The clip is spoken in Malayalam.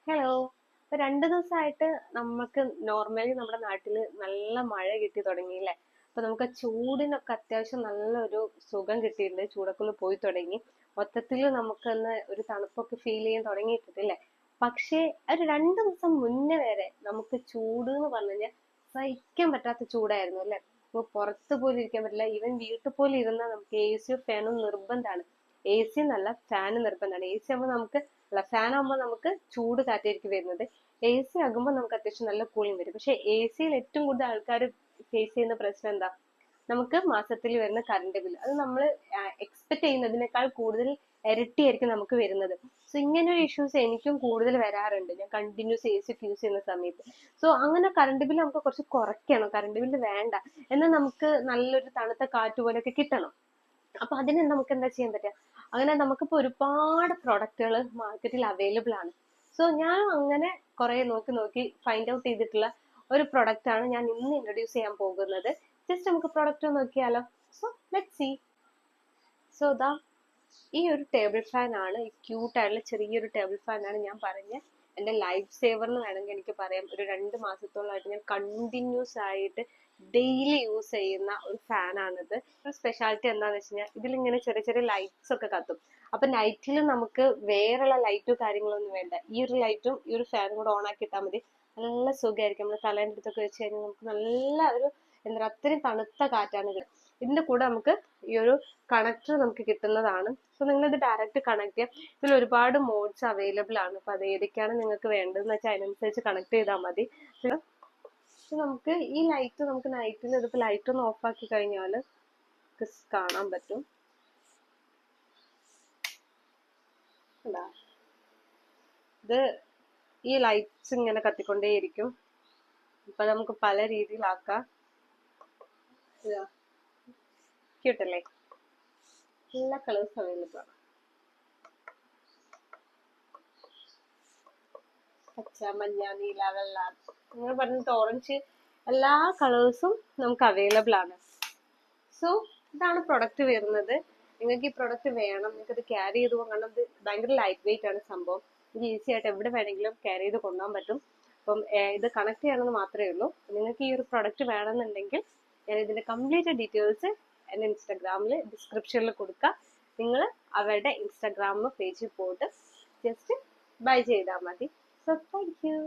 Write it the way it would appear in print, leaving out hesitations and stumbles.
ഹലോ. ഇപ്പൊ 2 ദിവസമായിട്ട് നമുക്ക് നോർമലി നമ്മുടെ നാട്ടില് നല്ല മഴ കിട്ടി തുടങ്ങിയില്ലേ. അപ്പൊ നമുക്ക് ചൂടിനൊക്കെ അത്യാവശ്യം നല്ലൊരു സുഖം കിട്ടിയിട്ടുണ്ട്. ചൂടൊക്കെ ഒന്ന് പോയി തുടങ്ങി. മൊത്തത്തില് നമുക്കൊന്ന് ഒരു തണുപ്പൊക്കെ ഫീൽ ചെയ്യാൻ തുടങ്ങിയിട്ടില്ലേ. പക്ഷേ ഒരു 2 ദിവസം മുന്നേ വരെ നമുക്ക് ചൂട് എന്ന് പറഞ്ഞു കഴിഞ്ഞാൽ സഹിക്കാൻ പറ്റാത്ത ചൂടായിരുന്നു അല്ലെ. ഇപ്പൊ പുറത്ത് പോലും ഇരിക്കാൻ പറ്റില്ല. ഈവൻ വീട്ടിൽ പോലും ഇരുന്നാൽ നമുക്ക് എ സിയോ ഫാനോ നിർബന്ധമാണ്. എ സി എന്നല്ല, ഫാന് നിർബന്ധമാണ്. എ സി ആകുമ്പോൾ നമുക്ക് അല്ല, ഫാൻ ആകുമ്പോൾ നമുക്ക് ചൂട് കാറ്റായിരിക്കും വരുന്നത്. എ സി ആകുമ്പോൾ നമുക്ക് അത്യാവശ്യം നല്ല കൂളിംഗ് വരും. പക്ഷെ എ സിയിൽ ഏറ്റവും കൂടുതൽ ആൾക്കാർ ഫേസ് ചെയ്യുന്ന പ്രശ്നം എന്താ? നമുക്ക് മാസത്തിൽ വരുന്ന കറണ്ട് ബില്ല് അത് നമ്മൾ എക്സ്പെക്ട് ചെയ്യുന്നതിനേക്കാൾ കൂടുതൽ ഇരട്ടിയായിരിക്കും നമുക്ക് വരുന്നത്. സോ ഇങ്ങനെ ഒരു ഇഷ്യൂസ് എനിക്കും കൂടുതൽ വരാറുണ്ട്. ഞാൻ കണ്ടിന്യൂസ് എ സി ഒക്കെ യൂസ് ചെയ്യുന്ന സമയത്ത്. സോ അങ്ങനെ കറണ്ട് ബില്ല് നമുക്ക് കുറച്ച് കുറയ്ക്കണം. കറണ്ട് ബില്ല് വേണ്ട, എന്നാൽ നമുക്ക് നല്ലൊരു തണുത്ത കാറ്റ് പോലെയൊക്കെ കിട്ടണം. അപ്പൊ അതിന് നമുക്ക് എന്താ ചെയ്യാൻ പറ്റുക? അങ്ങനെ നമുക്കിപ്പോ ഒരുപാട് പ്രൊഡക്റ്റുകൾ മാർക്കറ്റിൽ അവൈലബിൾ ആണ്. സോ ഞാൻ അങ്ങനെ കുറെ നോക്കി നോക്കി ഫൈൻഡ് ഔട്ട് ചെയ്തിട്ടുള്ള ഒരു പ്രൊഡക്റ്റ് ആണ് ഞാൻ ഇന്ന് ഇൻട്രൊഡ്യൂസ് ചെയ്യാൻ പോകുന്നത്. ജസ്റ്റ് നമുക്ക് പ്രൊഡക്റ്റ് നോക്കിയാലോ. So let see. സോ ദാ ഈ ഒരു ടേബിൾ ഫാൻ ആണ്. ഈ ക്യൂട്ട് ആയിട്ടുള്ള ചെറിയൊരു ടേബിൾ ഫാൻ ആണ് ഞാൻ പറഞ്ഞ എന്റെ ലൈഫ് സേവർ എന്ന് വേണമെങ്കിൽ എനിക്ക് പറയാം. ഒരു 2 മാസത്തോളമായിട്ട് ഞാൻ കണ്ടിന്യൂസ് ആയിട്ട് ഡെയിലി യൂസ് ചെയ്യുന്ന ഒരു ഫാൻ ആണിത്. ഒരു സ്പെഷ്യാലിറ്റി എന്താന്ന് വെച്ച് കഴിഞ്ഞാൽ ഇതിലിങ്ങനെ ചെറിയ ചെറിയ ലൈറ്റ്സ് ഒക്കെ കത്തും. അപ്പൊ നൈറ്റിൽ നമുക്ക് വേറെയുള്ള ലൈറ്റോ കാര്യങ്ങളൊന്നും വേണ്ട. ഈ ഒരു ലൈറ്റും ഈ ഒരു ഫാനും കൂടെ ഓൺ ആക്കി ഇട്ടാൽ മതി. നല്ല സുഖമായിരിക്കും. നമ്മൾ തലേൻ്റെ അടുത്തൊക്കെ വെച്ച് കഴിഞ്ഞാൽ നമുക്ക് നല്ല ഒരു എന്താ അത്രയും തണുത്ത കാറ്റാണ് ഇത്. ഇതിന്റെ കൂടെ നമുക്ക് ഈ ഒരു കണക്ടർ നമുക്ക് കിട്ടുന്നതാണ്. സോ നിങ്ങൾ ഇത് ഡയറക്റ്റ് കണക്ട് ചെയ്യാം. ഇതിൽ ഒരുപാട് മോഡ്സ് അവൈലബിൾ ആണ്. അപ്പൊ അത് ഏതൊക്കെയാണ് നിങ്ങൾക്ക് വേണ്ടതെന്ന് വെച്ചാൽ അതിനനുസരിച്ച് കണക്ട് ചെയ്താൽ മതി. നമുക്ക് ഈ ലൈറ്റ് നമുക്ക് നൈറ്റിൽ ഇതിപ്പോ ലൈറ്റ് ഒന്ന് ഓഫ് ആക്കി കഴിഞ്ഞാൽ കാണാൻ പറ്റും. ഇത് ഈ ലൈറ്റ്സ് ഇങ്ങനെ കത്തിക്കൊണ്ടേയിരിക്കും. ഇപ്പൊ നമുക്ക് പല രീതിയിലാക്കാം. ക്യൂട്ടല്ലേ? എല്ലാ കളേഴ്സ് അവൈലബിൾ ആണ്. പച്ച, മഞ്ഞ, നീല, വെള്ള അങ്ങനെ പറഞ്ഞിട്ട് ഓറഞ്ച് എല്ലാ കളേഴ്സും നമുക്ക് അവൈലബിൾ ആണ്. സോ ഇതാണ് പ്രൊഡക്റ്റ് വരുന്നത്. നിങ്ങൾക്ക് ഈ പ്രൊഡക്റ്റ് വേണം, നിങ്ങൾക്ക് ഇത് ക്യാരി ചെയ്ത് പോകാൻ, കാരണം ഇത് ഭയങ്കര ലൈറ്റ് വെയിറ്റ് ആണ് സംഭവം. ഇത് ഈസി ആയിട്ട് എവിടെ വേണമെങ്കിലും ക്യാരി ചെയ്ത് കൊണ്ടുപോകാൻ പറ്റും. അപ്പം ഇത് കണക്ട് ചെയ്യണമെന്ന് മാത്രമേ ഉള്ളൂ. നിങ്ങൾക്ക് ഈ ഒരു പ്രൊഡക്റ്റ് വേണമെന്നുണ്ടെങ്കിൽ ഞാൻ ഇതിന്റെ കംപ്ലീറ്റ് ഡീറ്റെയിൽസ് എൻ്റെ ഇൻസ്റ്റാഗ്രാമിൽ ഡിസ്ക്രിപ്ഷനിൽ കൊടുക്കാം. നിങ്ങൾ അവരുടെ ഇൻസ്റ്റാഗ്രാം പേജിൽ പോയിട്ട് ജസ്റ്റ് ബൈ ചെയ്താൽ മതി. So thank you.